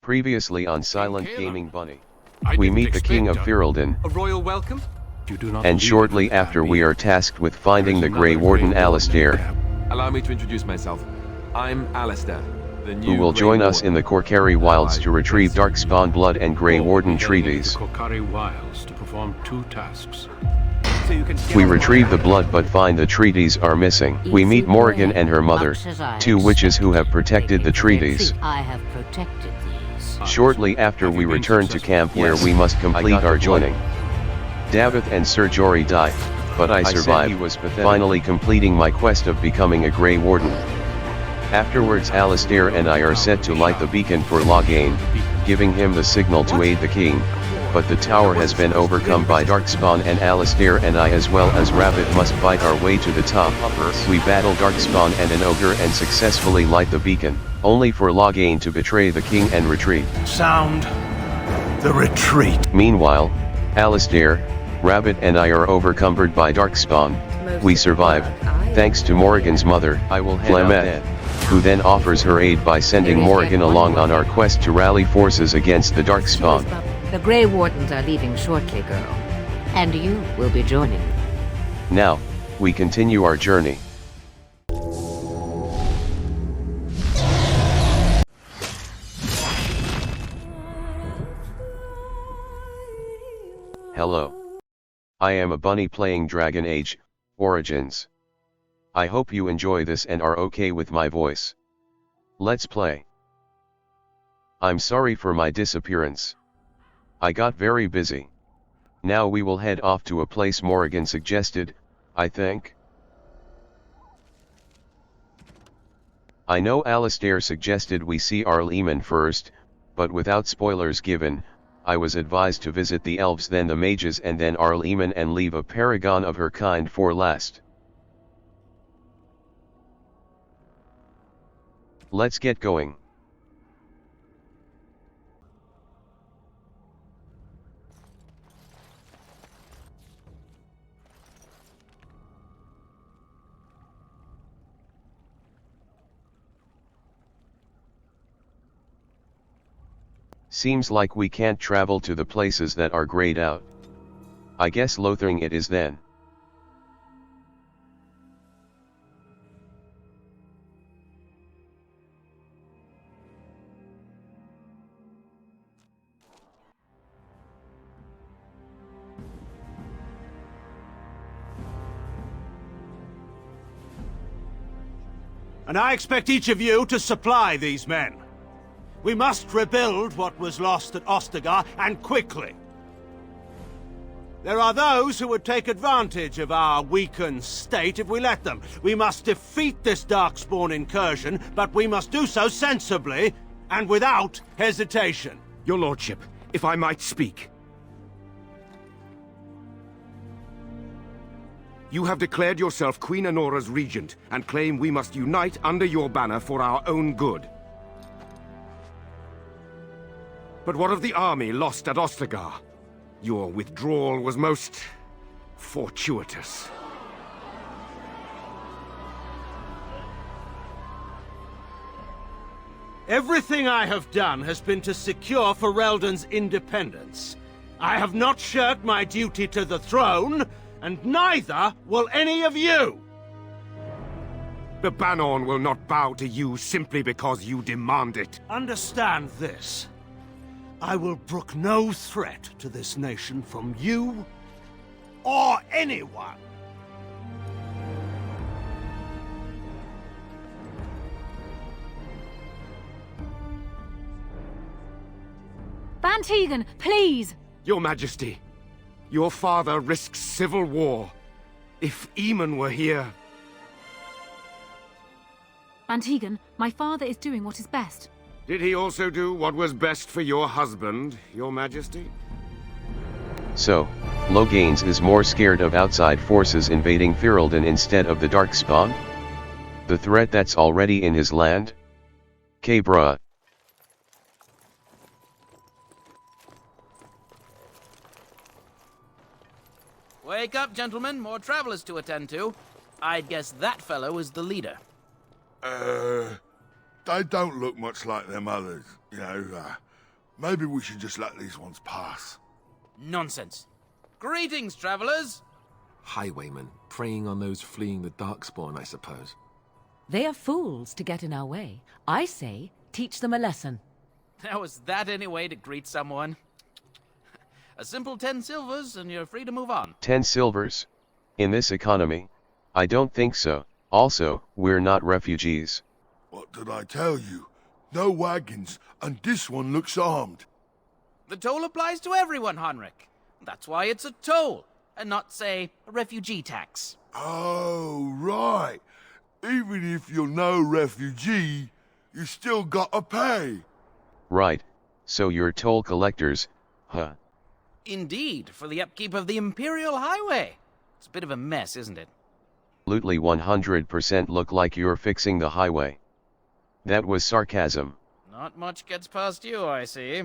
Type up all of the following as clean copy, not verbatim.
Previously on Silent Gaming Bunny, I we didn't meet the King of expect Ferelden, a royal welcome. You do not and believe shortly that after we are tasked with finding the There's Grey another Warden Grey Alistair, Allow me to introduce myself. I'm Alistair, the new who will Grey join us Warden. in the Korcari Wilds to retrieve Darkspawn Blood and Grey Warden treaties. To Korcari Wilds to perform 2 tasks. So you can We retrieve the blood but find the treaties are missing. We meet Morrigan and her mother, 2 witches who have protected the treaties. I have protected these. Shortly after we return to camp where we must complete our joining. Davith and Sir Jory die, but I survive, finally completing my quest of becoming a Grey Warden. Afterwards Alistair and I are set to light the beacon for Lothering, giving him the signal to aid the king, but the tower has been overcome by Darkspawn and Alistair and I as well as Rabbit must fight our way to the top. We battle Darkspawn and an ogre and successfully light the beacon, only for Lothering to betray the king and retreat. Sound the retreat. Meanwhile, Alistair, Rabbit and I are overcumbered by Darkspawn. We survive, thanks to Morrigan's mother, Flamette, who then offers her aid by sending Morrigan along on our quest to rally forces against the Darkspawn. The Grey Wardens are leaving shortly, girl. And you will be joining. Now, we continue our journey. Hello. I am a bunny playing Dragon Age Origins. I hope you enjoy this and are okay with my voice. Let's play. I'm sorry for my disappearance. I got very busy. Now we will head off to a place Morrigan suggested, I think. I know Alistair suggested we see Arleman first, but without spoilers given, I was advised to visit the elves then the mages and then Arleman and leave a paragon of her kind for last. Let's get going. Seems like we can't travel to the places that are grayed out. I guess Lothering it is then. And I expect each of you to supply these men. We must rebuild what was lost at Ostagar, and quickly. There are those who would take advantage of our weakened state if we let them. We must defeat this Darkspawn incursion, but we must do so sensibly and without hesitation. Your lordship, if I might speak. You have declared yourself Queen Anora's regent, and claim we must unite under your banner for our own good. But what of the army lost at Ostagar? Your withdrawal was most fortuitous. Everything I have done has been to secure Ferelden's independence. I have not shirked my duty to the throne, and neither will any of you! The Banorn will not bow to you simply because you demand it. Understand this. I will brook no threat to this nation from you or anyone. Van Tegan, please! Your Majesty, your father risks civil war. If Eamon were here... Van Tegan, my father is doing what is best. Did he also do what was best for your husband, your Majesty? So, Loganes is more scared of outside forces invading Ferelden instead of the Darkspawn? The threat that's already in his land? K bruh. Wake up, gentlemen. More travelers to attend to. I'd guess that fellow is the leader. They don't look much like them others, you know. Maybe we should just let these ones pass. Nonsense. Greetings, travelers. Highwaymen, preying on those fleeing the Darkspawn, I suppose. They are fools to get in our way. I say, teach them a lesson. Now, is that any way to greet someone? A simple 10 silvers and you're free to move on. 10 silvers? In this economy? I don't think so. Also, we're not refugees. What did I tell you? No wagons, and this one looks armed. The toll applies to everyone, Heinrich. That's why it's a toll, and not, say, a refugee tax. Oh, right. Even if you're no refugee, you still gotta pay. Right. So you're toll collectors, huh? Indeed, for the upkeep of the Imperial Highway. It's a bit of a mess, isn't it? Absolutely 100% look like you're fixing the highway. That was sarcasm. Not much gets past you, I see.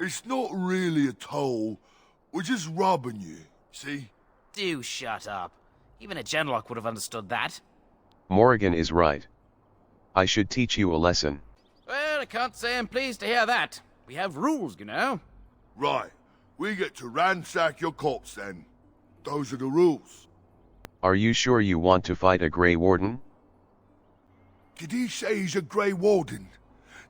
It's not really a toll. We're just robbing you, see? Do shut up. Even a genlock would have understood that. Morrigan is right. I should teach you a lesson. Well, I can't say I'm pleased to hear that. We have rules, you know. Right. We get to ransack your corpse then. Those are the rules. Are you sure you want to fight a Grey Warden? Did he say he's a Grey Warden?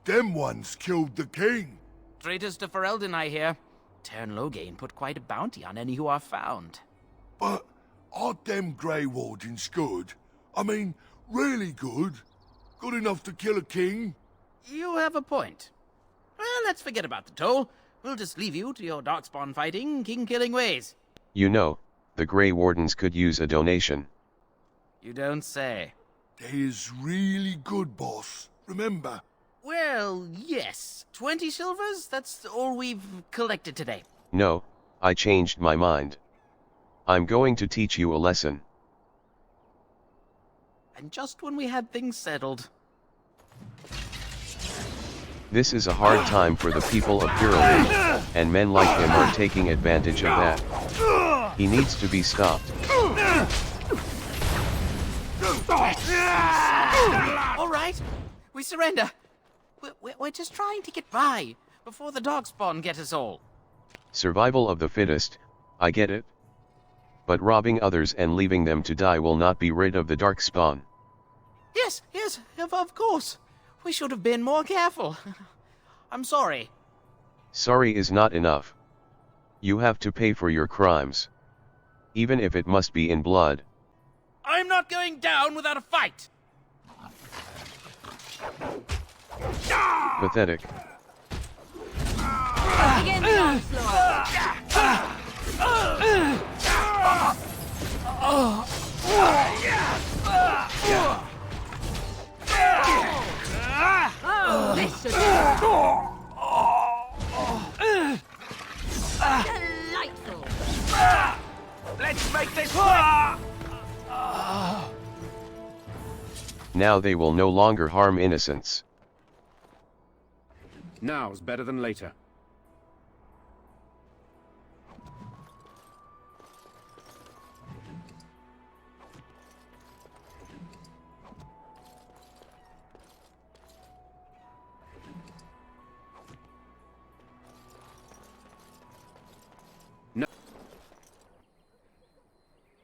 Them ones killed the king. Traitors to Ferelden, I hear. Tern Loghain put quite a bounty on any who are found. But aren't them Grey Wardens good? I mean, really good? Good enough to kill a king? You have a point. Well, let's forget about the toll. We'll just leave you to your darkspawn fighting, king-killing ways. You know, the Grey Wardens could use a donation. You don't say. They is really good, boss. Remember? Well, yes. 20 silvers? That's all we've collected today. No, I changed my mind. I'm going to teach you a lesson. And just when we had things settled. This is a hard time for the people of Pyrrhus, and men like him are taking advantage of that. He needs to be stopped. All right, we surrender. We're just trying to get by before the Darkspawn get us all. Survival of the fittest, I get it. But robbing others and leaving them to die will not be rid of the Darkspawn. Yes, of course. We should have been more careful. I'm sorry. Sorry is not enough. You have to pay for your crimes. Even if it must be in blood. I'm not going down without a fight! Pathetic. Begin the onslaught! This should delightful! Let's make this quick! Now they will no longer harm innocents. Now's better than later.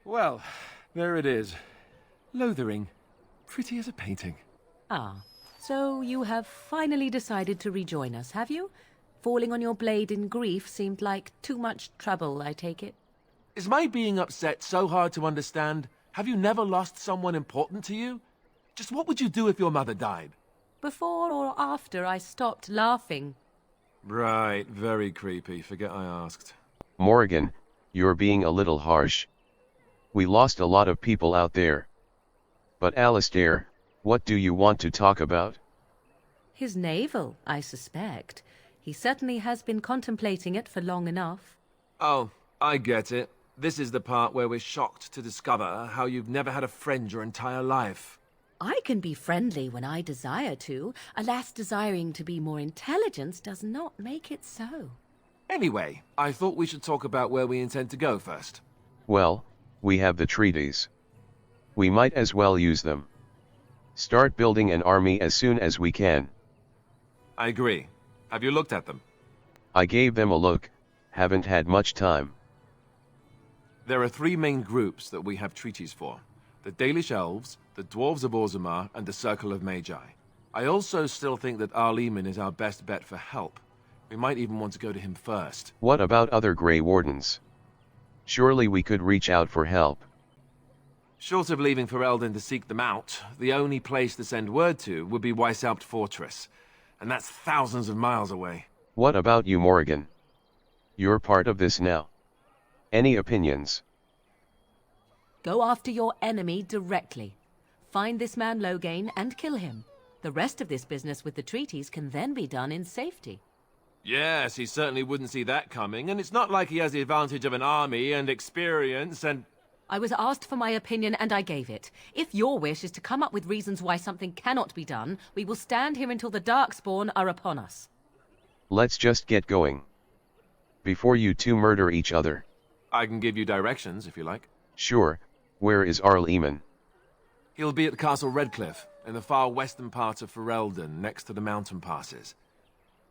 Well, there it is. Lothering. Pretty as a painting. Ah, so you have finally decided to rejoin us, have you? Falling on your blade in grief seemed like too much trouble, I take it. Is my being upset so hard to understand? Have you never lost someone important to you? Just what would you do if your mother died? Before or after I stopped laughing. Right, very creepy. Forget I asked. Morrigan, you're being a little harsh. We lost a lot of people out there. But Alistair, what do you want to talk about? His navel, I suspect. He certainly has been contemplating it for long enough. Oh, I get it. This is the part where we're shocked to discover how you've never had a friend your entire life. I can be friendly when I desire to. Alas, desiring to be more intelligent does not make it so. Anyway, I thought we should talk about where we intend to go first. Well, we have the treaties. We might as well use them. Start building an army as soon as we can. I agree. Have you looked at them? I gave them a look, haven't had much time. There are three main groups that we have treaties for. The Dalish Elves, the Dwarves of Orzammar, and the Circle of Magi. I also still think that Arleman is our best bet for help. We might even want to go to him first. What about other Grey Wardens? Surely we could reach out for help. Short of leaving Ferelden to seek them out, the only place to send word to would be Weishaupt Fortress. And that's thousands of miles away. What about you, Morrigan? You're part of this now. Any opinions? Go after your enemy directly. Find this man Loghain and kill him. The rest of this business with the treaties can then be done in safety. Yes, he certainly wouldn't see that coming, and it's not like he has the advantage of an army and experience and... I was asked for my opinion and I gave it. If your wish is to come up with reasons why something cannot be done, we will stand here until the Darkspawn are upon us. Let's just get going. Before you two murder each other. I can give you directions, if you like. Sure. Where is Arleman? He'll be at the Castle Redcliffe, in the far western part of Ferelden, next to the mountain passes.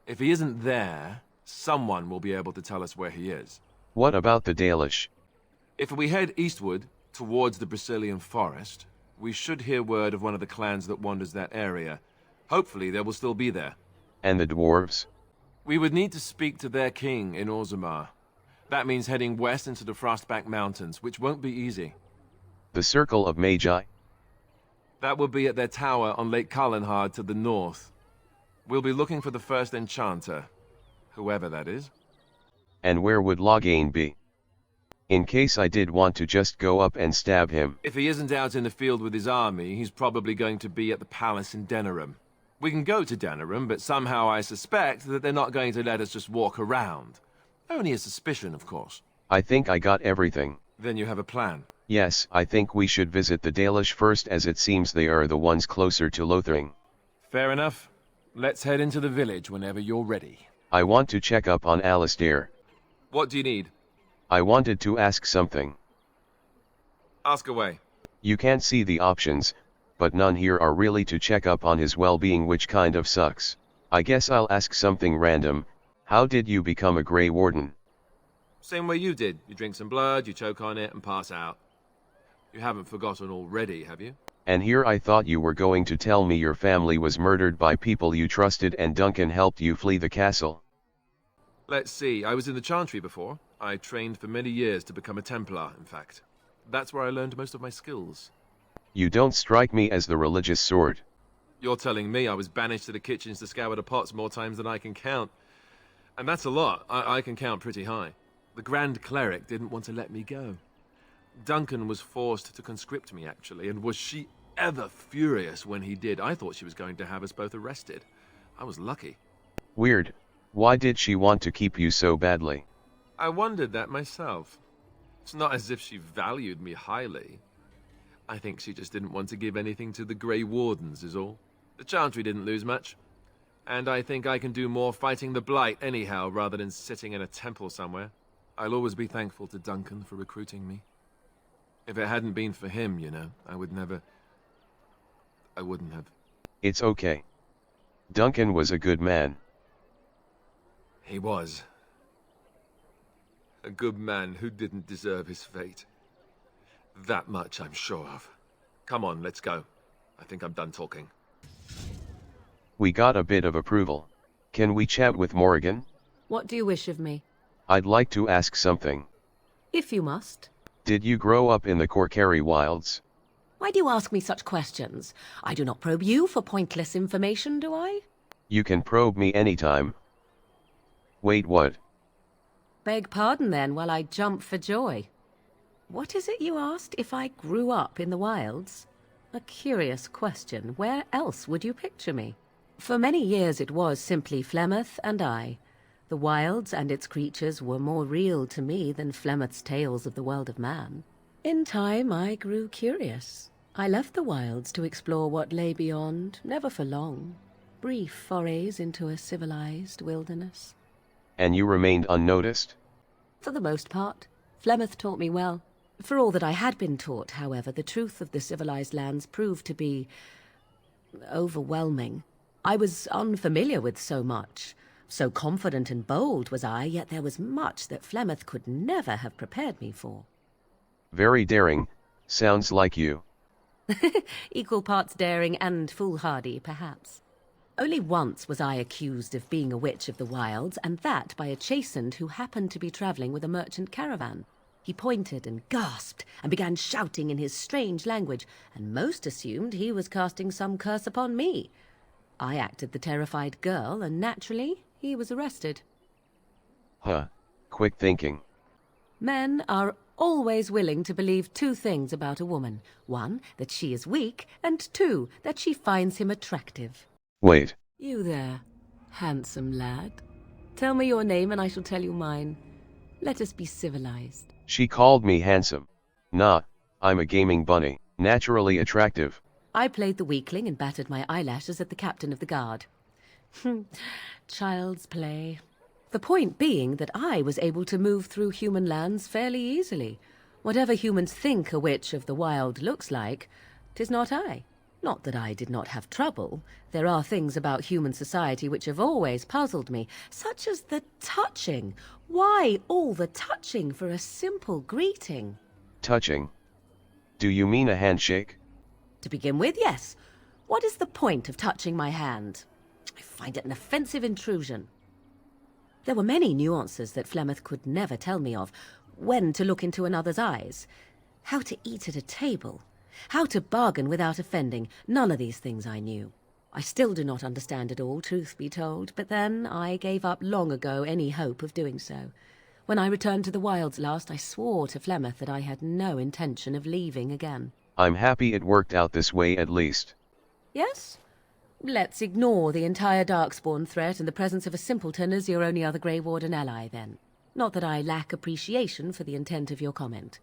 If he isn't there, someone will be able to tell us where he is. What about the Dalish? If we head eastward, towards the Brazilian forest, we should hear word of one of the clans that wanders that area. Hopefully they will still be there. And the dwarves? We would need to speak to their king in Orzammar. That means heading west into the Frostback Mountains, which won't be easy. The Circle of Magi? That will be at their tower on Lake Kallenhard to the north. We'll be looking for the first enchanter, whoever that is. And where would Loghain be? In case I did want to just go up and stab him. If he isn't out in the field with his army, he's probably going to be at the palace in Denerim. We can go to Denerim, but somehow I suspect that they're not going to let us just walk around. Only a suspicion, of course. I think I got everything. Then you have a plan. Yes, I think we should visit the Dalish first, as it seems they are the ones closer to Lothering. Fair enough. Let's head into the village whenever you're ready. I want to check up on Alistair. What do you need? I wanted to ask something. Ask away. You can't see the options, but none here are really to check up on his well-being, which kind of sucks. I guess I'll ask something random. How did you become a Grey Warden? Same way you did. You drink some blood, you choke on it, and pass out. You haven't forgotten already, have you? And here I thought you were going to tell me your family was murdered by people you trusted and Duncan helped you flee the castle. Let's see, I was in the Chantry before. I trained for many years to become a Templar, in fact. That's where I learned most of my skills. You don't strike me as the religious sort. You're telling me I was banished to the kitchens to scour the pots more times than I can count. And that's a lot. I can count pretty high. The Grand Cleric didn't want to let me go. Duncan was forced to conscript me, actually, and was she ever furious when he did. I thought she was going to have us both arrested. I was lucky. Weird. Why did she want to keep you so badly? I wondered that myself. It's not as if she valued me highly. I think she just didn't want to give anything to the Grey Wardens, is all. The Chantry didn't lose much. And I think I can do more fighting the Blight anyhow, rather than sitting in a temple somewhere. I'll always be thankful to Duncan for recruiting me. If it hadn't been for him, you know, I wouldn't have. It's okay. Duncan was a good man. He was. A good man who didn't deserve his fate. That much I'm sure of. Come on, let's go. I think I'm done talking. We got a bit of approval. Can we chat with Morrigan? What do you wish of me? I'd like to ask something. If you must. Did you grow up in the Corcari wilds? Why do you ask me such questions? I do not probe you for pointless information, do I? You can probe me anytime. Wait, what? Beg pardon then while I jump for joy. What is it you asked, if I grew up in the wilds? A curious question. Where else would you picture me? For many years it was simply Flemeth and I. The wilds and its creatures were more real to me than Flemeth's tales of the world of man. In time I grew curious. I left the wilds to explore what lay beyond, never for long. Brief forays into a civilized wilderness. And you remained unnoticed? For the most part. Flemeth taught me well. For all that I had been taught, however, the truth of the civilized lands proved to be overwhelming. I was unfamiliar with so much. So confident and bold was I, yet there was much that Flemeth could never have prepared me for. Very daring, sounds like you. Equal parts daring and foolhardy, perhaps. Only once was I accused of being a witch of the wilds, and that by a chastened who happened to be travelling with a merchant caravan. He pointed and gasped, and began shouting in his strange language, and most assumed he was casting some curse upon me. I acted the terrified girl, and naturally, he was arrested. Huh, quick thinking. Men are always willing to believe two things about a woman. One, that she is weak, and two, that she finds him attractive. Wait. You there, handsome lad. Tell me your name and I shall tell you mine. Let us be civilized. She called me handsome. Nah, I'm a gaming bunny, naturally attractive. I played the weakling and battered my eyelashes at the captain of the guard. Child's play. The point being that I was able to move through human lands fairly easily. Whatever humans think a witch of the wild looks like, 'tis not I. Not that I did not have trouble. There are things about human society which have always puzzled me, such as the touching. Why all the touching for a simple greeting? Touching? Do you mean a handshake? To begin with, yes. What is the point of touching my hand? I find it an offensive intrusion. There were many nuances that Flemeth could never tell me of. When to look into another's eyes. How to eat at a table. How to bargain without offending. None of these things I knew. I still do not understand it all, truth be told, but then I gave up long ago any hope of doing so. When I returned to the wilds last, I swore to Flemeth that I had no intention of leaving again. I'm happy it worked out this way at least. Yes? Let's ignore the entire Darkspawn threat and the presence of a simpleton as your only other Grey Warden ally, then. Not that I lack appreciation for the intent of your comment.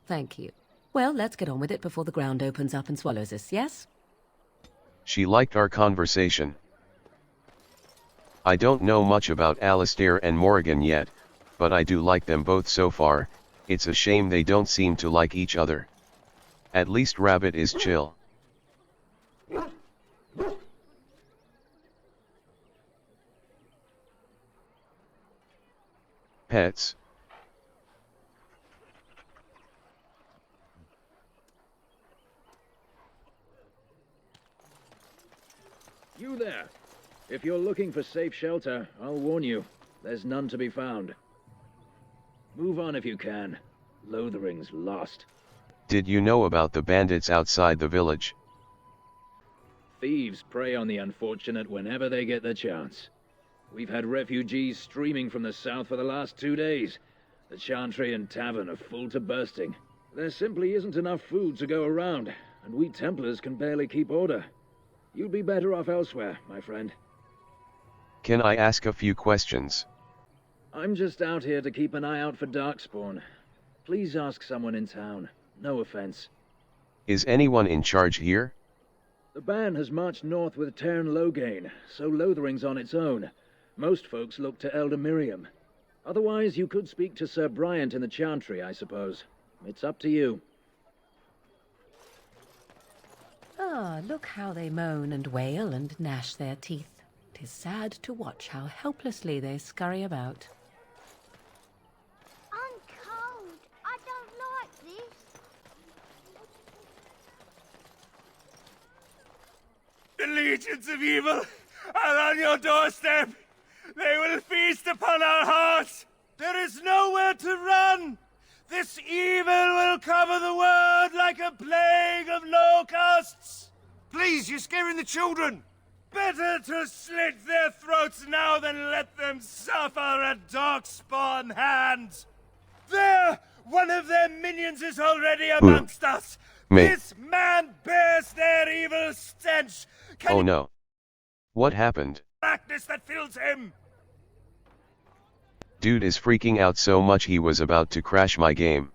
Thank you. Well, let's get on with it before the ground opens up and swallows us, yes? She liked our conversation. I don't know much about Alistair and Morrigan yet, but I do like them both so far. It's a shame they don't seem to like each other. At least Rabbit is chill. Pets. You there. If you're looking for safe shelter, I'll warn you, there's none to be found. Move on if you can. Lothering's lost. Did you know about the bandits outside the village? Thieves prey on the unfortunate whenever they get the chance. We've had refugees streaming from the south for the last 2 days. The Chantry and Tavern are full to bursting. There simply isn't enough food to go around, and we Templars can barely keep order. You'd be better off elsewhere, my friend. Can I ask a few questions? I'm just out here to keep an eye out for Darkspawn. Please ask someone in town. No offense. Is anyone in charge here? The band has marched north with Tairn Loghain, so Lothering's on its own. Most folks look to Elder Miriam. Otherwise, you could speak to Sir Bryant in the Chantry, I suppose. It's up to you. Ah, look how they moan and wail and gnash their teeth. 'Tis sad to watch how helplessly they scurry about. I'm cold. I don't like this. The legions of evil are on your doorstep. They will feast upon our hearts. There is nowhere to run. This evil will cover the world like a plague of locusts. Please, you're scaring the children. Better to slit their throats now than let them suffer at Darkspawn hands. There! One of their minions is already amongst us. Me. This man bears their evil stench. Oh no. What happened? Blackness that fills him. Dude is freaking out so much he was about to crash my game.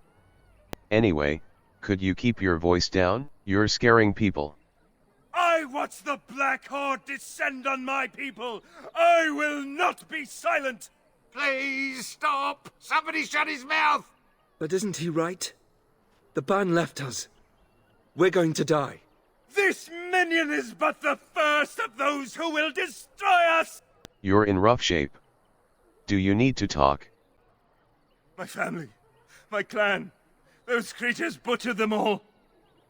Anyway, could you keep your voice down? You're scaring people. I watch the Black Horde descend on my people. I will not be silent. Please stop! Somebody shut his mouth! But isn't he right? The band left us. We're going to die. This minion is but the first of those who will destroy us! You're in rough shape. Do you need to talk? My family, my clan, those creatures butchered them all.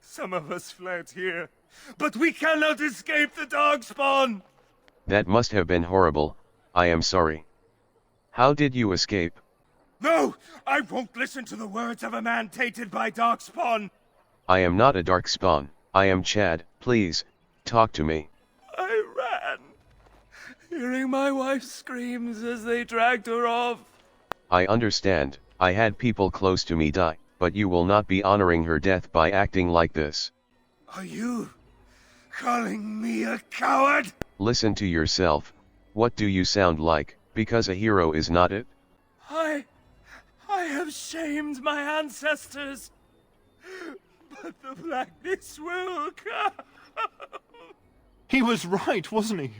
Some of us fled here, but we cannot escape the Darkspawn! That must have been horrible, I am sorry. How did you escape? No! I won't listen to the words of a man tainted by Darkspawn! I am not a Darkspawn, I am Chad, please, talk to me. I ran, hearing my wife's screams as they dragged her off. I understand, I had people close to me die, but you will not be honoring her death by acting like this. Are you calling me a coward? Listen to yourself, what do you sound like, because a hero is not it? I have shamed my ancestors, but the blackness will come. He was right, wasn't he?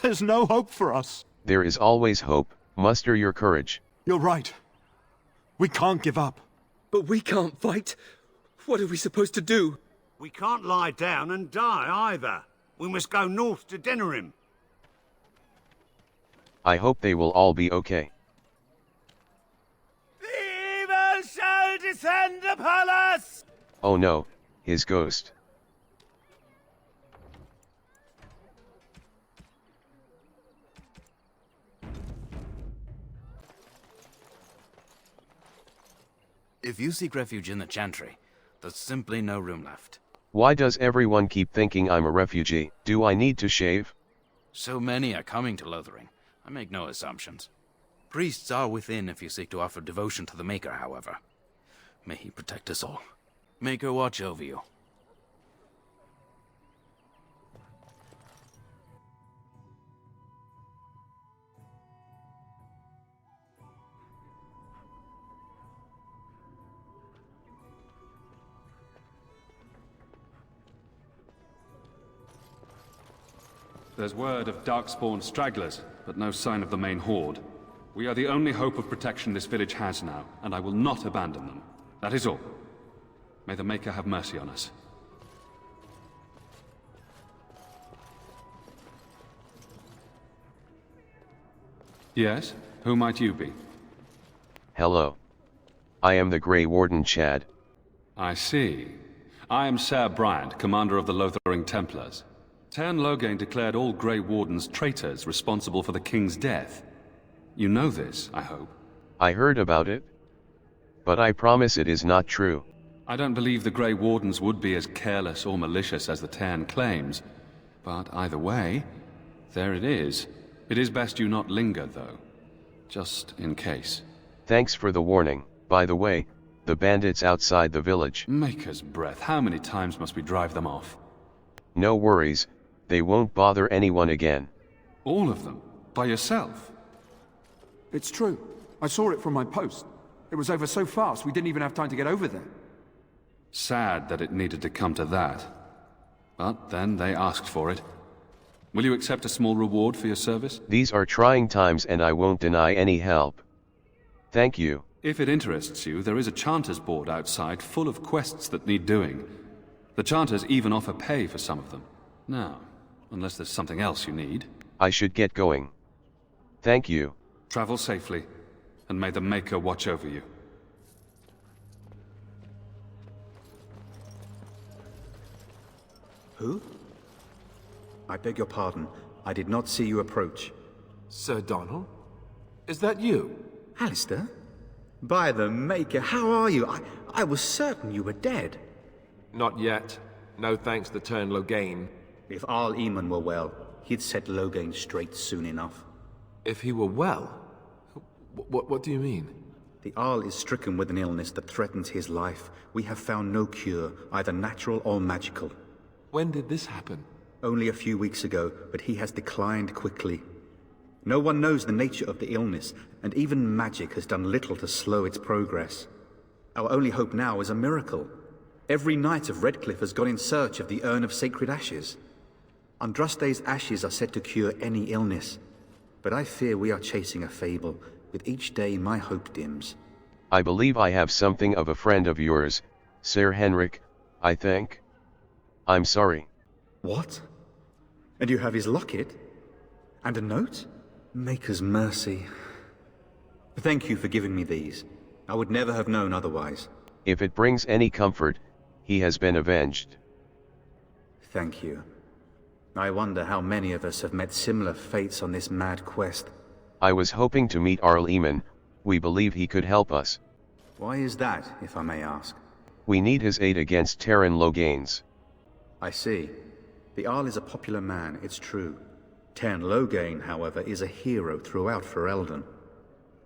There's no hope for us. There is always hope, muster your courage. You're right. We can't give up. But we can't fight. What are we supposed to do? We can't lie down and die either. We must go north to Denerim. I hope they will all be okay. The evil shall descend upon us! Oh no, his ghost. If you seek refuge in the Chantry, there's simply no room left. Why does everyone keep thinking I'm a refugee? Do I need to shave? So many are coming to Lothering. I make no assumptions. Priests are within if you seek to offer devotion to the Maker, however. May he protect us all. Maker watch over you. There's word of Darkspawn stragglers, but no sign of the main horde. We are the only hope of protection this village has now, and I will not abandon them. That is all. May the Maker have mercy on us. Yes? Who might you be? Hello. I am the Grey Warden Chad. I see. I am Ser Bryant, commander of the Lothering Templars. Tern Loghain declared all Grey Wardens traitors responsible for the King's death. You know this, I hope. I heard about it. But I promise it is not true. I don't believe the Grey Wardens would be as careless or malicious as the Tern claims. But either way, there it is. It is best you not linger, though. Just in case. Thanks for the warning. By the way, the bandits outside the village. Maker's breath, how many times must we drive them off? No worries, they won't bother anyone again. All of them? By yourself? It's true. I saw it from my post. It was over so fast we didn't even have time to get over there. Sad that it needed to come to that. But then they asked for it. Will you accept a small reward for your service? These are trying times and I won't deny any help. Thank you. If it interests you, there is a Chanters board outside full of quests that need doing. The Chanters even offer pay for some of them. Now, unless there's something else you need. I should get going. Thank you. Travel safely, and may the Maker watch over you. Who? I beg your pardon. I did not see you approach. Sir Donald? Is that you? Alistair? By the Maker, how are you? I was certain you were dead. Not yet. No thanks to Tern Loghain. If Arl Eamon were well, he'd set Loghain straight soon enough. If he were well? What do you mean? The Arl is stricken with an illness that threatens his life. We have found no cure, either natural or magical. When did this happen? Only a few weeks ago, but he has declined quickly. No one knows the nature of the illness, and even magic has done little to slow its progress. Our only hope now is a miracle. Every knight of Redcliffe has gone in search of the Urn of Sacred Ashes. Andraste's ashes are said to cure any illness, but I fear we are chasing a fable. With each day, my hope dims. I believe I have something of a friend of yours, Sir Henrik, I think. I'm sorry. What? And you have his locket? And a note? Maker's mercy. Thank you for giving me these. I would never have known otherwise. If it brings any comfort, he has been avenged. Thank you. I wonder how many of us have met similar fates on this mad quest. I was hoping to meet Arl Eamon. We believe he could help us. Why is that, if I may ask? We need his aid against Terran Loganes. I see. The Arl is a popular man, it's true. Terran Loghain, however, is a hero throughout Ferelden.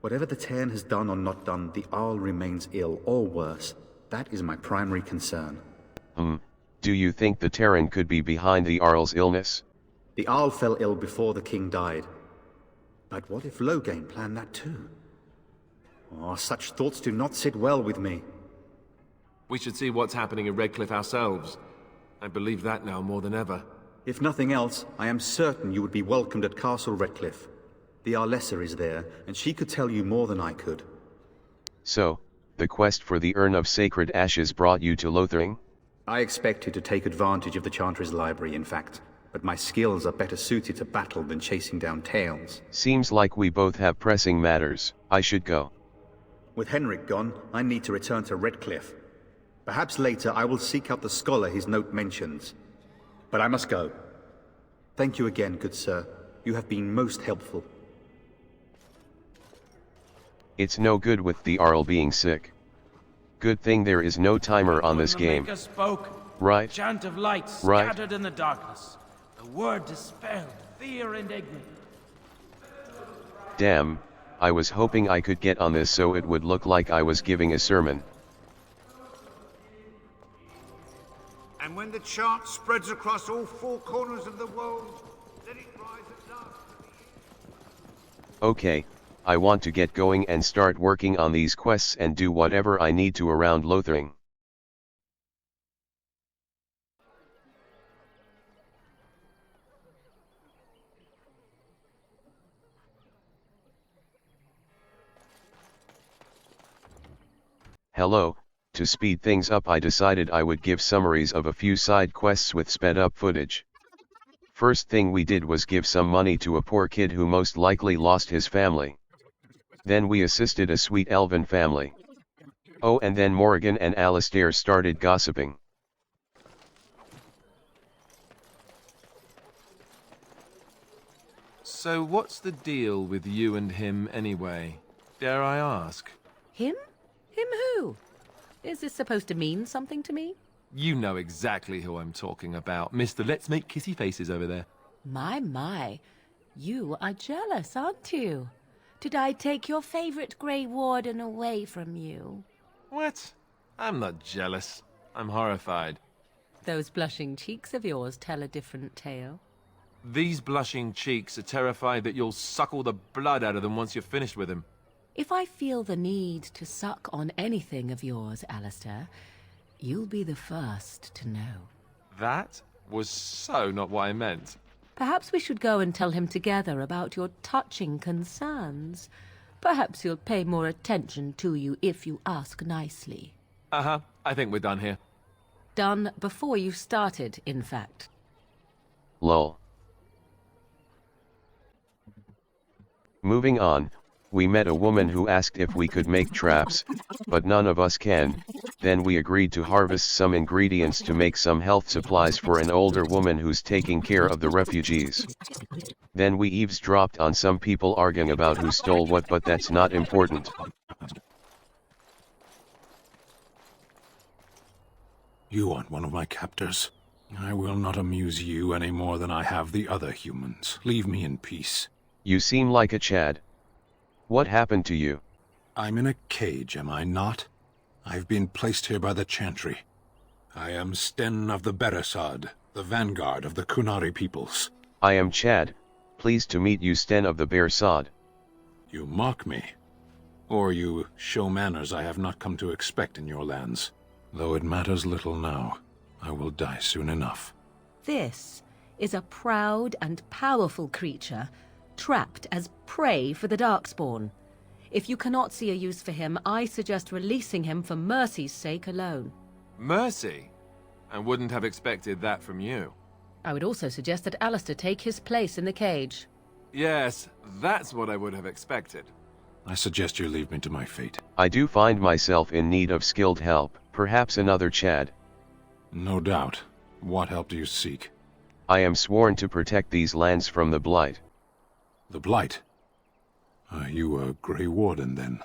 Whatever the Terran has done or not done, the Arl remains ill, or worse. That is my primary concern. Do you think the Terran could be behind the Arl's illness? The Arl fell ill before the king died. But what if Loghain planned that too? Oh, such thoughts do not sit well with me. We should see what's happening in Redcliffe ourselves. I believe that now more than ever. If nothing else, I am certain you would be welcomed at Castle Redcliffe. The Arlessa is there, and she could tell you more than I could. So, the quest for the Urn of Sacred Ashes brought you to Lothering? I expected to take advantage of the Chantry's library, in fact. But my skills are better suited to battle than chasing down tales. Seems like we both have pressing matters. I should go. With Henrik gone, I need to return to Redcliffe. Perhaps later I will seek out the scholar his note mentions. But I must go. Thank you again, good sir. You have been most helpful. It's no good with the Arl being sick. Good thing there is no timer on this game. The Maker spoke. Right. Chant of light scattered in the darkness. The word dispelled fear and ignorance. Damn, I was hoping I could get on this so it would look like I was giving a sermon. And when the chant spreads across all four corners of the world, let it rise at last. Okay, I want to get going and start working on these quests and do whatever I need to around Lothering. Hello, to speed things up I decided I would give summaries of a few side quests with sped up footage. First thing we did was give some money to a poor kid who most likely lost his family. Then we assisted a sweet elven family. Oh, and then Morrigan and Alistair started gossiping. So what's the deal with you and him anyway? Dare I ask? Him? Him who? Is this supposed to mean something to me? You know exactly who I'm talking about, Mr. Let's Make Kissy Faces over there. My. You are jealous, aren't you? Did I take your favorite Grey Warden away from you? What? I'm not jealous. I'm horrified. Those blushing cheeks of yours tell a different tale. These blushing cheeks are terrified that you'll suck all the blood out of them once you're finished with him. If I feel the need to suck on anything of yours, Alistair, you'll be the first to know. That was so not what I meant. Perhaps we should go and tell him together about your touching concerns. Perhaps he'll pay more attention to you if you ask nicely. Uh-huh. I think we're done here. Done before you started, in fact. Lol. Moving on, we met a woman who asked if we could make traps, but none of us can. Then we agreed to harvest some ingredients to make some health supplies for an older woman who's taking care of the refugees. Then we eavesdropped on some people arguing about who stole what, but that's not important. You aren't one of my captors. I will not amuse you any more than I have the other humans. Leave me in peace. You seem like a Chad. What happened to you? I'm in a cage, am I not? I've been placed here by the Chantry. I am Sten of the Beresad, the vanguard of the Kunari peoples. I am Chad. Pleased to meet you, Sten of the Beresad. You mock me. Or you show manners I have not come to expect in your lands. Though it matters little now. I will die soon enough. This is a proud and powerful creature, trapped as prey for the Darkspawn. If you cannot see a use for him, I suggest releasing him for mercy's sake alone. Mercy? I wouldn't have expected that from you. I would also suggest that Alistair take his place in the cage. Yes, that's what I would have expected. I suggest you leave me to my fate. I do find myself in need of skilled help, perhaps another Chad. No doubt. What help do you seek? I am sworn to protect these lands from the Blight. The Blight? Are you a Grey Warden, then?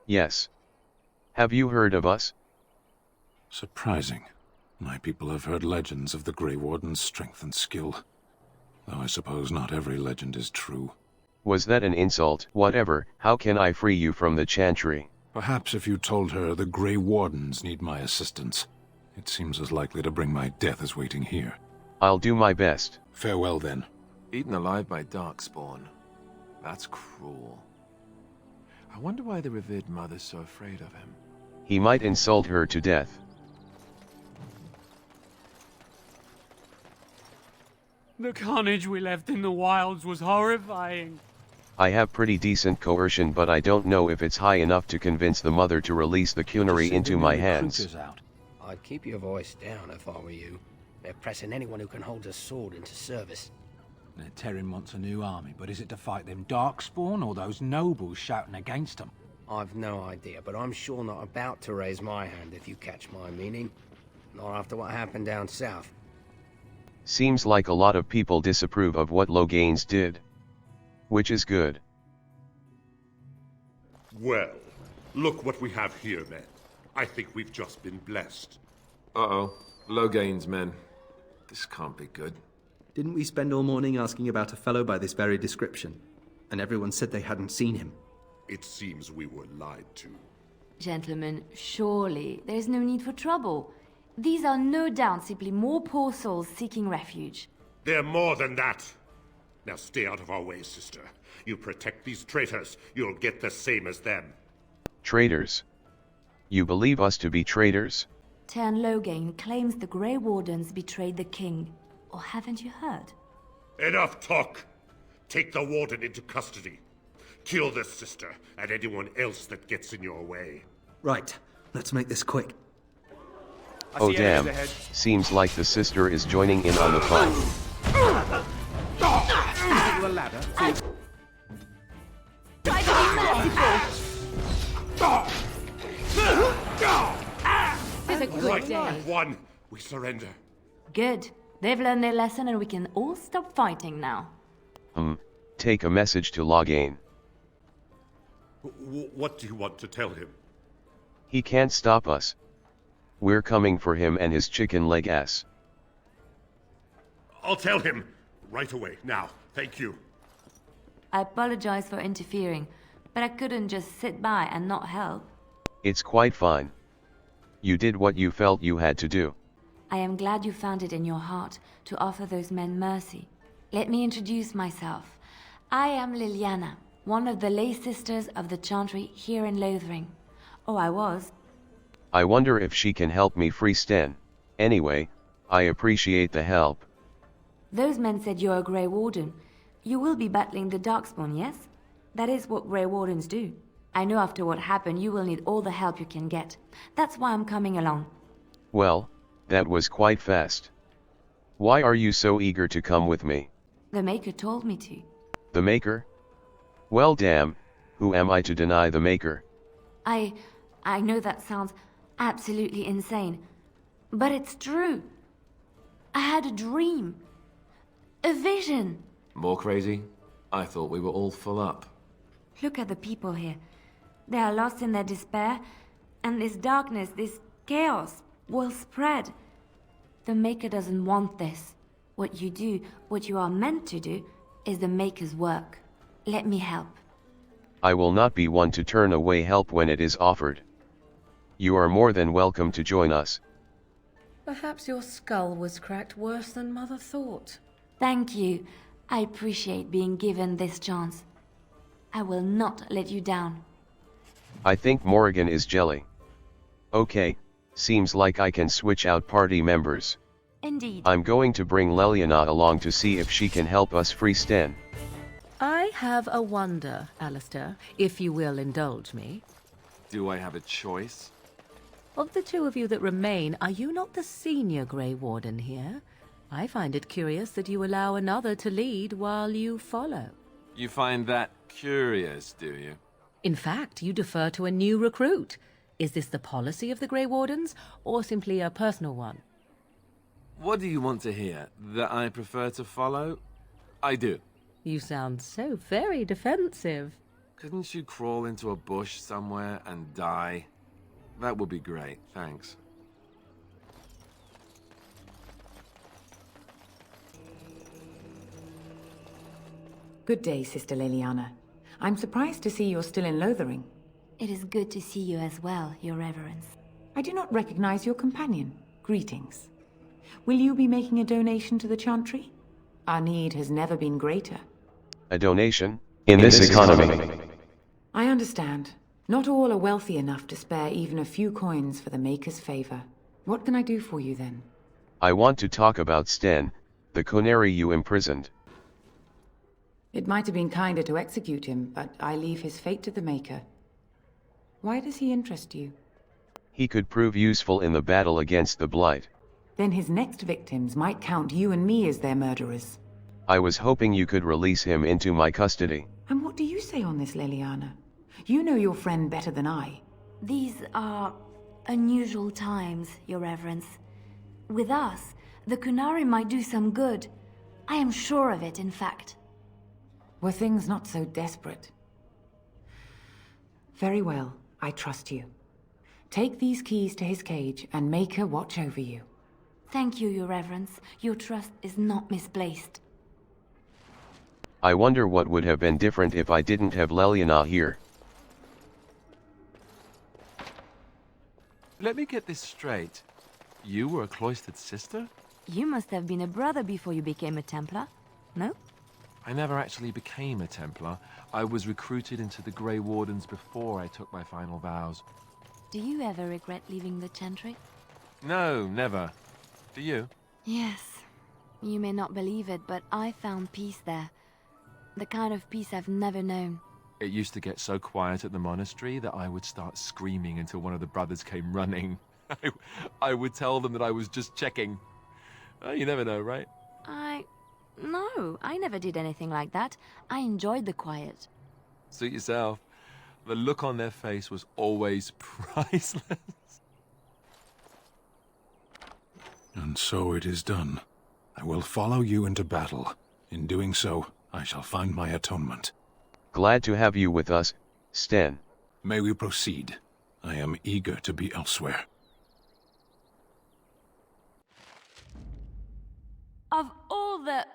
Yes. Have you heard of us? Surprising. My people have heard legends of the Grey Warden's strength and skill. Though I suppose not every legend is true. Was that an insult? Whatever, how can I free you from the Chantry? Perhaps if you told her the Grey Wardens need my assistance. It seems as likely to bring my death as waiting here. I'll do my best. Farewell, then. Eaten alive by Darkspawn. That's cruel. I wonder why the revered mother's so afraid of him. He might insult her to death. The carnage we left in the wilds was horrifying. I have pretty decent coercion, but I don't know if it's high enough to convince the mother to release the Cunary into my hands. I'd keep your voice down if I were you. They're pressing anyone who can hold a sword into service. Terran wants a new army, but is it to fight them Darkspawn or those nobles shouting against them? I've no idea, but I'm sure not about to raise my hand if you catch my meaning. Not after what happened down south. Seems like a lot of people disapprove of what Loganes did. Which is good. Well, look what we have here, men. I think we've just been blessed. Uh-oh. Logane's men. This can't be good. Didn't we spend all morning asking about a fellow by this very description? And everyone said they hadn't seen him. It seems we were lied to. Gentlemen, surely there is no need for trouble. These are no doubt simply more poor souls seeking refuge. They're more than that. Now stay out of our way, sister. You protect these traitors, you'll get the same as them. Traitors? You believe us to be traitors? Tern Loghain claims the Grey Wardens betrayed the king. Or haven't you heard? Enough talk! Take the warden into custody. Kill this sister and anyone else that gets in your way. Right, let's make this quick. Oh damn, seems like the sister is joining in on the fight. You a ladder, Try to be merciful! It's a good day. One, we surrender. Good. They've learned their lesson and we can all stop fighting now. Take a message to Logain. What do you want to tell him? He can't stop us. We're coming for him and his chicken leg ass. I'll tell him. Right away, now. Thank you. I apologize for interfering, but I couldn't just sit by and not help. It's quite fine. You did what you felt you had to do. I am glad you found it in your heart to offer those men mercy. Let me introduce myself. I am Liliana, one of the lay sisters of the Chantry here in Lothering. Oh, I was. I wonder if she can help me free Sten. Anyway, I appreciate the help. Those men said you're a Grey Warden. You will be battling the Darkspawn, yes? That is what Grey Wardens do. I know after what happened you will need all the help you can get. That's why I'm coming along. Well, that was quite fast. Why are you so eager to come with me? The Maker told me to. The Maker? Well damn, who am I to deny the Maker? I know that sounds absolutely insane, but it's true. I had a dream. A vision. More crazy? I thought we were all full up. Look at the people here. They are lost in their despair, and this darkness, this chaos, will spread. The Maker doesn't want this. What you do, what you are meant to do, is the Maker's work. Let me help. I will not be one to turn away help when it is offered. You are more than welcome to join us. Perhaps your skull was cracked worse than Mother thought. Thank you. I appreciate being given this chance. I will not let you down. I think Morrigan is jelly. Okay, seems like I can switch out party members. Indeed. I'm going to bring Leliana along to see if she can help us free Sten. I have a wonder, Alistair, if you will indulge me. Do I have a choice? Of the two of you that remain, are you not the senior Grey Warden here? I find it curious that you allow another to lead while you follow. You find that curious, do you? In fact, you defer to a new recruit. Is this the policy of the Grey Wardens, or simply a personal one? What do you want to hear? That I prefer to follow? I do. You sound so very defensive. Couldn't you crawl into a bush somewhere and die? That would be great, thanks. Good day, Sister Leliana. I'm surprised to see you're still in Lothering. It is good to see you as well, Your Reverence. I do not recognize your companion. Greetings. Will you be making a donation to the Chantry? Our need has never been greater. A donation? In this economy? I understand. Not all are wealthy enough to spare even a few coins for the Maker's favor. What can I do for you then? I want to talk about Sten, the Conary you imprisoned. It might have been kinder to execute him, but I leave his fate to the Maker. Why does he interest you? He could prove useful in the battle against the Blight. Then his next victims might count you and me as their murderers. I was hoping you could release him into my custody. And what do you say on this, Leliana? You know your friend better than I. These are unusual times, Your Reverence. With us, the Kunari might do some good. I am sure of it, in fact. Were things not so desperate? Very well, I trust you. Take these keys to his cage and Maker watch over you. Thank you, Your Reverence. Your trust is not misplaced. I wonder what would have been different if I didn't have Leliana here. Let me get this straight. You were a cloistered sister? You must have been a brother before you became a Templar, no? I never actually became a Templar. I was recruited into the Grey Wardens before I took my final vows. Do you ever regret leaving the Chantry? No, never. Do you? Yes. You may not believe it, but I found peace there. The kind of peace I've never known. It used to get so quiet at the monastery that I would start screaming until one of the brothers came running. I would tell them that I was just checking. Oh, you never know, right? No, I never did anything like that. I enjoyed the quiet. Suit yourself. The look on their face was always priceless. And so it is done. I will follow you into battle. In doing so, I shall find my atonement. Glad to have you with us, Sten. May we proceed? I am eager to be elsewhere. Of all the...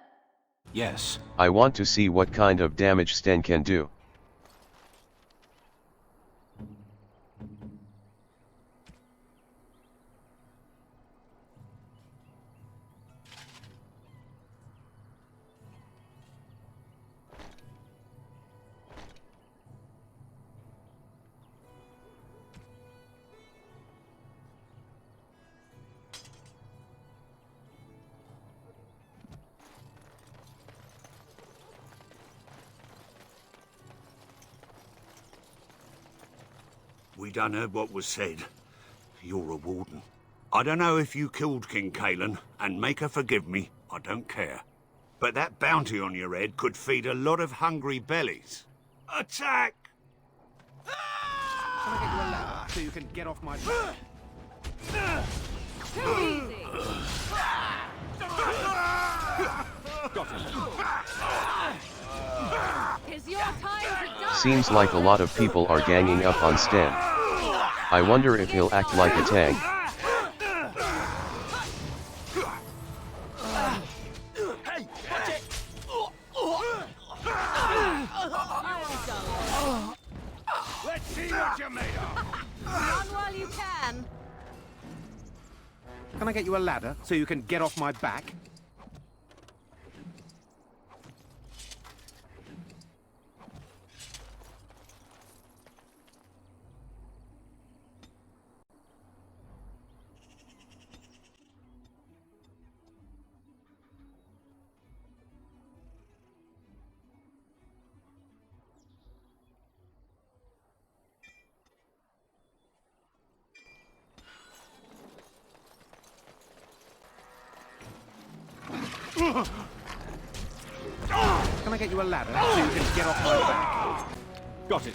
Yes. I want to see what kind of damage Sten can do. We done heard what was said. You're a warden. I don't know if you killed King Kalen, and Maker forgive me, I don't care. But that bounty on your head could feed a lot of hungry bellies. Attack! Can I get you a ladder so you can get off my back? Too easy! Got him. Is your time to die? Seems like a lot of people are ganging up on Sten. I wonder if he'll act like a tank. Hey, watch it! Let's see what you're made of! Run while you can! Can I get you a ladder so you can get off my back? Can Can I get you a ladder so you can get off my back? Got it.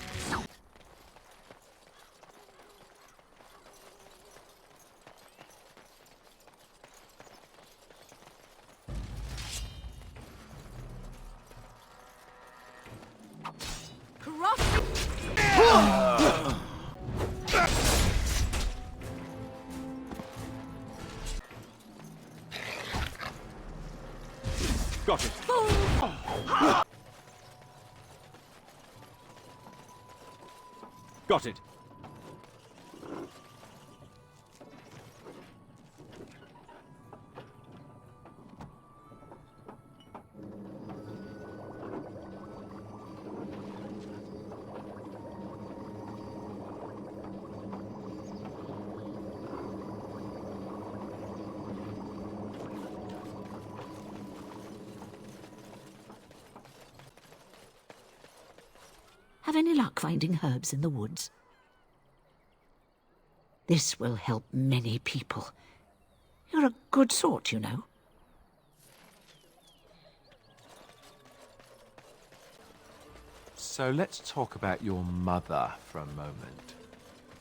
Got it. Got it. Have any luck finding herbs in the woods? This will help many people. You're a good sort, you know. So let's talk about your mother for a moment.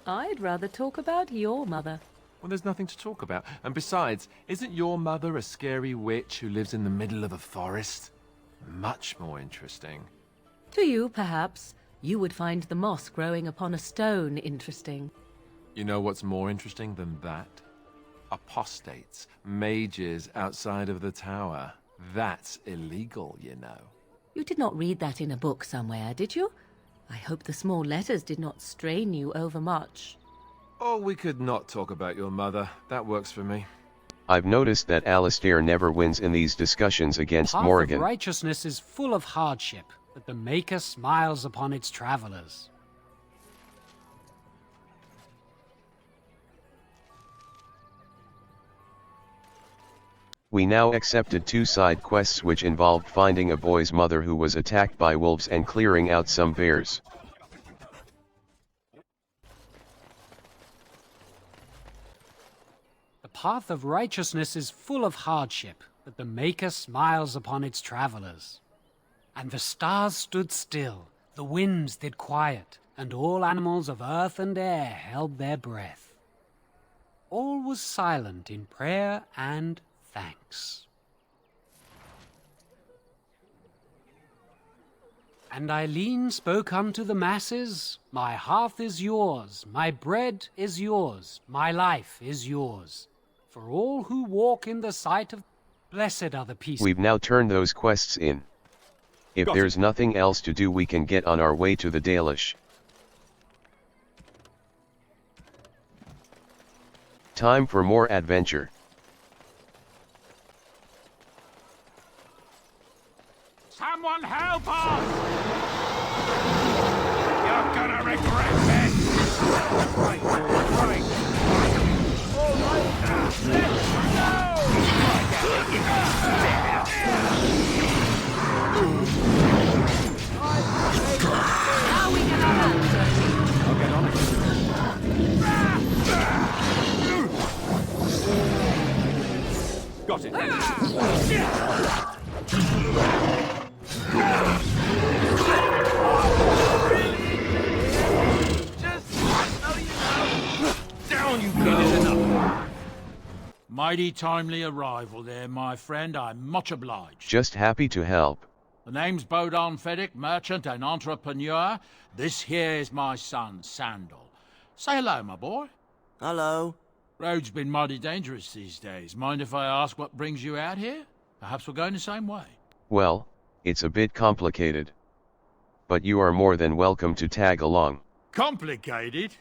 I'd rather talk about your mother. Well, there's nothing to talk about. And besides, isn't your mother a scary witch who lives in the middle of a forest? Much more interesting. To you, perhaps, you would find the moss growing upon a stone interesting. You know what's more interesting than that? Apostates, mages outside of the tower. That's illegal, you know. You did not read that in a book somewhere, did you? I hope the small letters did not strain you overmuch. Oh, we could not talk about your mother. That works for me. I've noticed that Alistair never wins in these discussions against Path Morrigan. of righteousness is full of hardship, but the Maker smiles upon its travelers. We now accepted 2 side quests which involved finding a boy's mother who was attacked by wolves and clearing out some bears. The path of righteousness is full of hardship, but the Maker smiles upon its travelers. And the stars stood still, the winds did quiet, and all animals of earth and air held their breath. All was silent in prayer and thanks. And Eileen spoke unto the masses, My hearth is yours, my bread is yours, my life is yours. For all who walk in the sight of blessed are the peace. We've now turned those quests in. If there's nothing else to do, we can get on our way to the Dalish. Time for more adventure. Someone help us! You're gonna regret this! Right, right. All right, let's go! How are we gonna handle I'll get on it. Got it. Down you go! Mighty timely arrival there, my friend. I'm much obliged. Just happy to help. The name's Bodon Feddick, merchant and entrepreneur. This here is my son, Sandal. Say hello, my boy. Hello. Road's been mighty dangerous these days. Mind if I ask what brings you out here? Perhaps we're going the same way. Well, it's a bit complicated. But you are more than welcome to tag along. Complicated?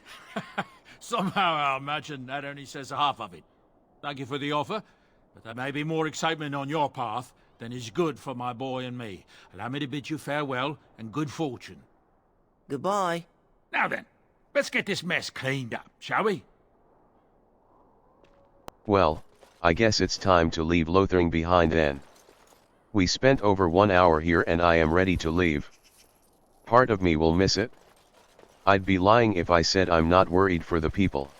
Somehow I imagine that only says half of it. Thank you for the offer, but there may be more excitement on your path than is good for my boy and me. Allow me to bid you farewell and good fortune. Goodbye. Now then, let's get this mess cleaned up, shall we? Well, I guess it's time to leave Lothering behind then. We spent over 1 hour here and I am ready to leave. Part of me will miss it. I'd be lying if I said I'm not worried for the people.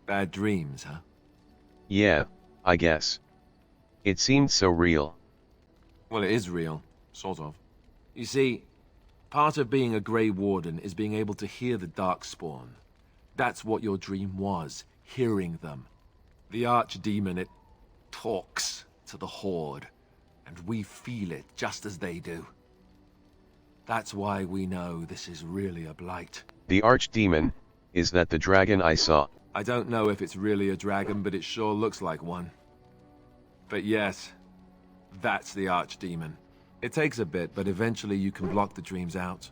Bad dreams, huh? Yeah, I guess. It seemed so real. Well, it is real, sort of. You see, part of being a Grey Warden is being able to hear the Darkspawn. That's what your dream was, hearing them. The Archdemon, it talks to the Horde, and we feel it just as they do. That's why we know this is really a blight. The Archdemon, is that the dragon I saw? I don't know if it's really a dragon, but it sure looks like one. But yes, that's the Archdemon. It takes a bit, but eventually you can block the dreams out.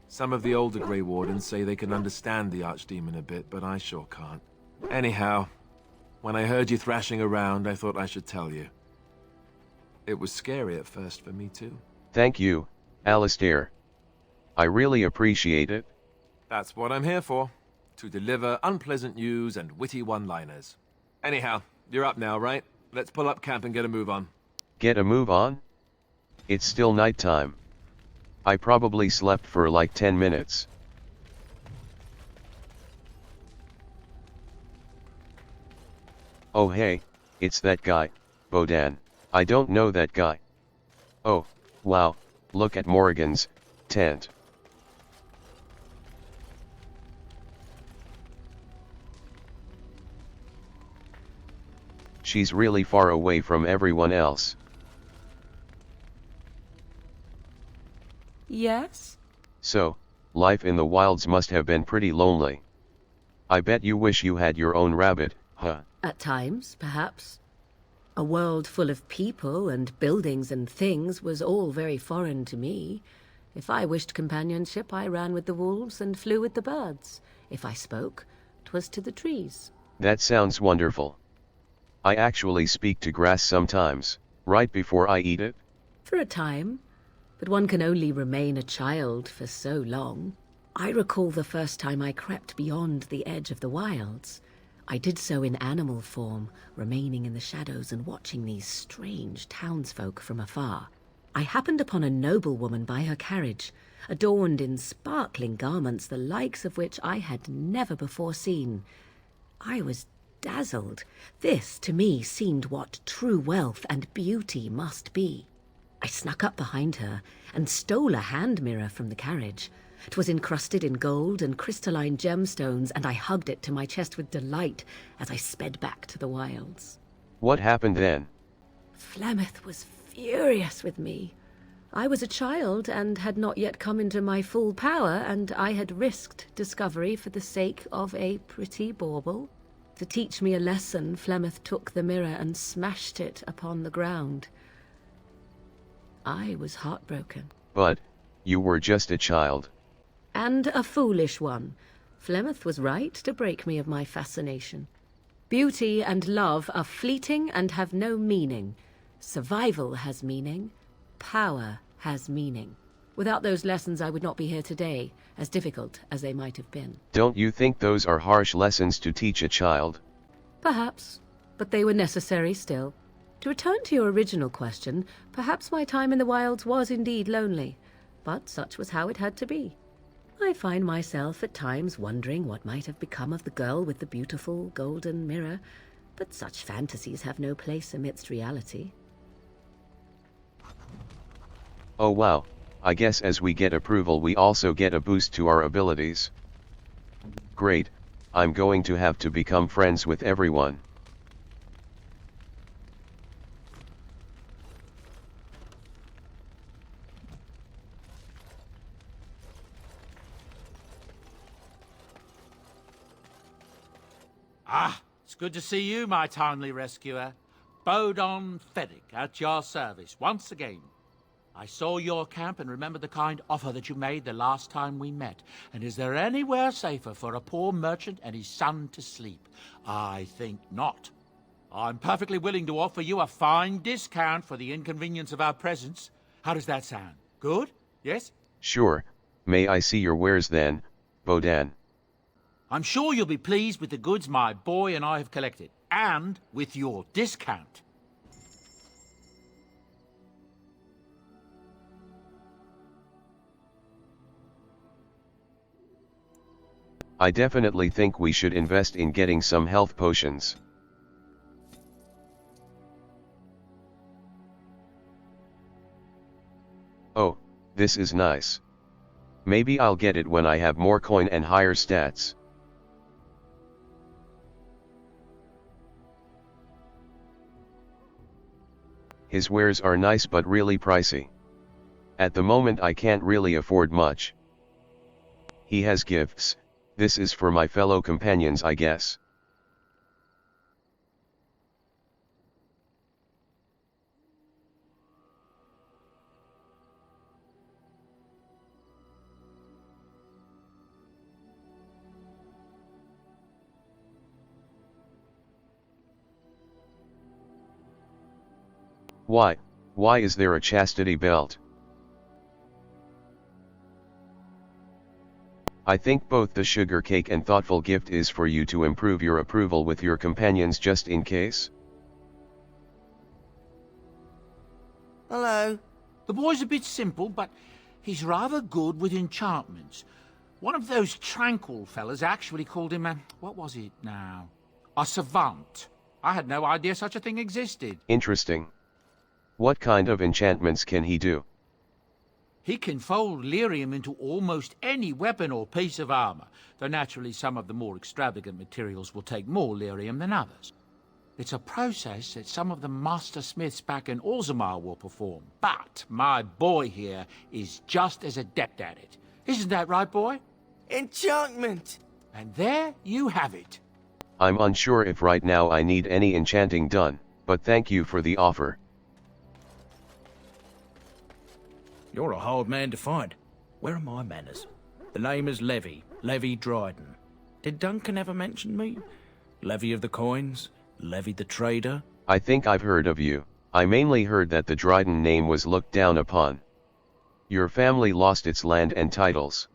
Some of the older Grey Wardens say they can understand the Archdemon a bit, but I sure can't. Anyhow, when I heard you thrashing around, I thought I should tell you. It was scary at first for me too. Thank you, Alistair. I really appreciate it. That's what I'm here for. To deliver unpleasant news and witty one-liners. Anyhow, you're up now, right? Let's pull up camp and get a move on. Get a move on? It's still nighttime. I probably slept for like 10 minutes. Oh hey, it's that guy, Bodan. I don't know that guy. Oh, wow, look at Morrigan's tent. She's really far away from everyone else. Yes? So, life in the wilds must have been pretty lonely. I bet you wish you had your own rabbit, huh? At times, perhaps. A world full of people and buildings and things was all very foreign to me. If I wished companionship, I ran with the wolves and flew with the birds. If I spoke, 'twas to the trees. That sounds wonderful. I actually speak to grass sometimes, right before I eat it. For a time, but one can only remain a child for so long. I recall the first time I crept beyond the edge of the wilds. I did so in animal form, remaining in the shadows and watching these strange townsfolk from afar. I happened upon a noblewoman by her carriage, adorned in sparkling garments the likes of which I had never before seen. I was dazzled. This, to me, seemed what true wealth and beauty must be. I snuck up behind her and stole a hand mirror from the carriage. 'Twas encrusted in gold and crystalline gemstones, and I hugged it to my chest with delight as I sped back to the wilds. What happened then? Flemeth was furious with me. I was a child and had not yet come into my full power, and I had risked discovery for the sake of a pretty bauble. To teach me a lesson, Flemeth took the mirror and smashed it upon the ground. I was heartbroken. But, you were just a child. And a foolish one. Flemeth was right to break me of my fascination. Beauty and love are fleeting and have no meaning. Survival has meaning. Power has meaning. Without those lessons, I would not be here today, as difficult as they might have been. Don't you think those are harsh lessons to teach a child? Perhaps, but they were necessary still. To return to your original question, perhaps my time in the wilds was indeed lonely, but such was how it had to be. I find myself at times wondering what might have become of the girl with the beautiful golden mirror, but such fantasies have no place amidst reality. Oh wow, I guess as we get approval we also get a boost to our abilities. Great, I'm going to have to become friends with everyone. Ah, it's good to see you, my timely rescuer. Bodon Feddick, at your service, once again. I saw your camp and remember the kind offer that you made the last time we met. And is there anywhere safer for a poor merchant and his son to sleep? I think not. I'm perfectly willing to offer you a fine discount for the inconvenience of our presence. How does that sound? Good? Yes? Sure, may I see your wares then, Bodan? I'm sure you'll be pleased with the goods my boy and I have collected, and with your discount. I definitely think we should invest in getting some health potions. Oh, this is nice. Maybe I'll get it when I have more coin and higher stats. His wares are nice but really pricey. At the moment I can't really afford much. He has gifts. This is for my fellow companions, I guess. Why is there a chastity belt? I think both the sugar cake and thoughtful gift is for you to improve your approval with your companions just in case. Hello. The boy's a bit simple, but he's rather good with enchantments. One of those tranquil fellas actually called him what was it now? A savant. I had no idea such a thing existed. Interesting. What kind of enchantments can he do? He can fold lyrium into almost any weapon or piece of armor, though naturally some of the more extravagant materials will take more lyrium than others. It's a process that some of the master smiths back in Orzammar will perform, but my boy here is just as adept at it. Isn't that right, boy? Enchantment! And there you have it. I'm unsure if right now I need any enchanting done, but thank you for the offer. You're a hard man to find. Where are my manners? The name is Levi Dryden. Did Duncan ever mention me? Levy of the coins? Levy the trader? I think I've heard of you. I mainly heard that the Dryden name was looked down upon. Your family lost its land and titles.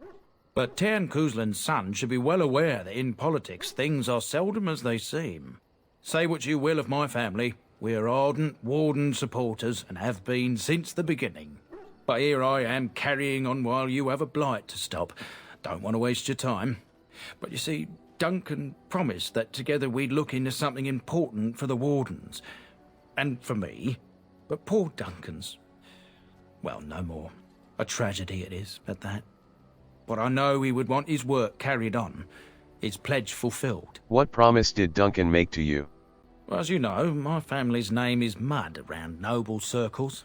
But Tairn Cousland's son should be well aware that in politics things are seldom as they seem. Say what you will of my family, we are ardent Warden supporters and have been since the beginning. But here I am carrying on while you have a blight to stop. Don't want to waste your time. But you see, Duncan promised that together we'd look into something important for the Wardens. And for me. But poor Duncan's... well, no more. A tragedy it is, at that. But I know he would want his work carried on. His pledge fulfilled. What promise did Duncan make to you? Well, as you know, my family's name is mud around noble circles.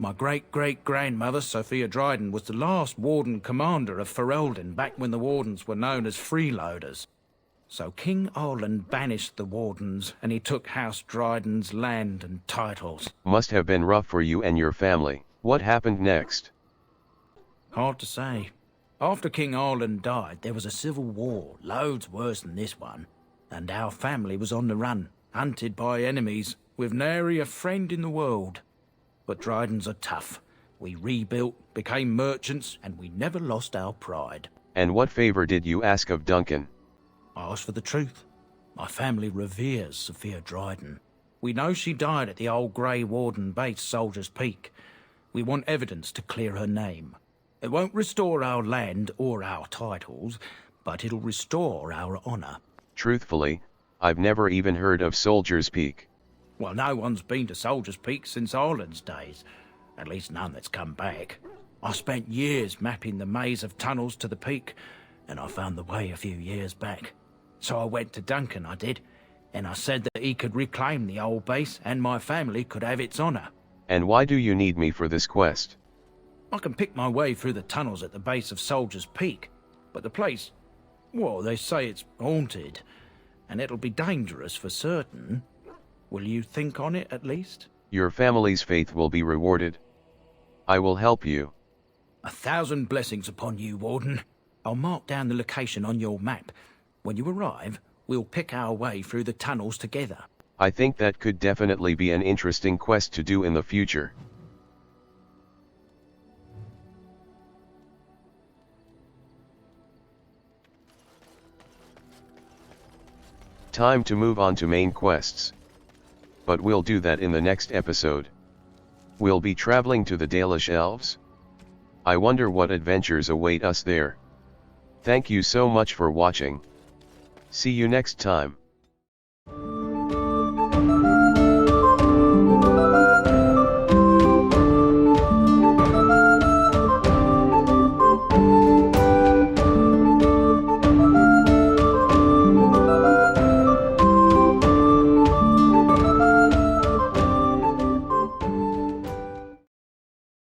My great-great-grandmother, Sophia Dryden, was the last Warden commander of Ferelden back when the Wardens were known as freeloaders. So King Arland banished the Wardens, and he took House Dryden's land and titles. Must have been rough for you and your family. What happened next? Hard to say. After King Arland died, there was a civil war, loads worse than this one. And our family was on the run, hunted by enemies, with nary a friend in the world. But Drydens are tough. We rebuilt, became merchants, and we never lost our pride. And what favor did you ask of Duncan? I asked for the truth. My family reveres Sophia Dryden. We know she died at the old Grey Warden base, Soldier's Peak. We want evidence to clear her name. It won't restore our land or our titles, but it'll restore our honour. Truthfully, I've never even heard of Soldier's Peak. Well, no one's been to Soldier's Peak since Ireland's days. At least none that's come back. I spent years mapping the maze of tunnels to the peak, and I found the way a few years back. So I went to Duncan, I did, and I said that he could reclaim the old base and my family could have its honour. And why do you need me for this quest? I can pick my way through the tunnels at the base of Soldier's Peak, but the place, well, they say it's haunted, and it'll be dangerous for certain. Will you think on it, at least? Your family's faith will be rewarded. I will help you. 1,000 blessings upon you, Warden. I'll mark down the location on your map. When you arrive, we'll pick our way through the tunnels together. I think that could definitely be an interesting quest to do in the future. Time to move on to main quests. But we'll do that in the next episode. We'll be traveling to the Dalish Elves. I wonder what adventures await us there. Thank you so much for watching. See you next time.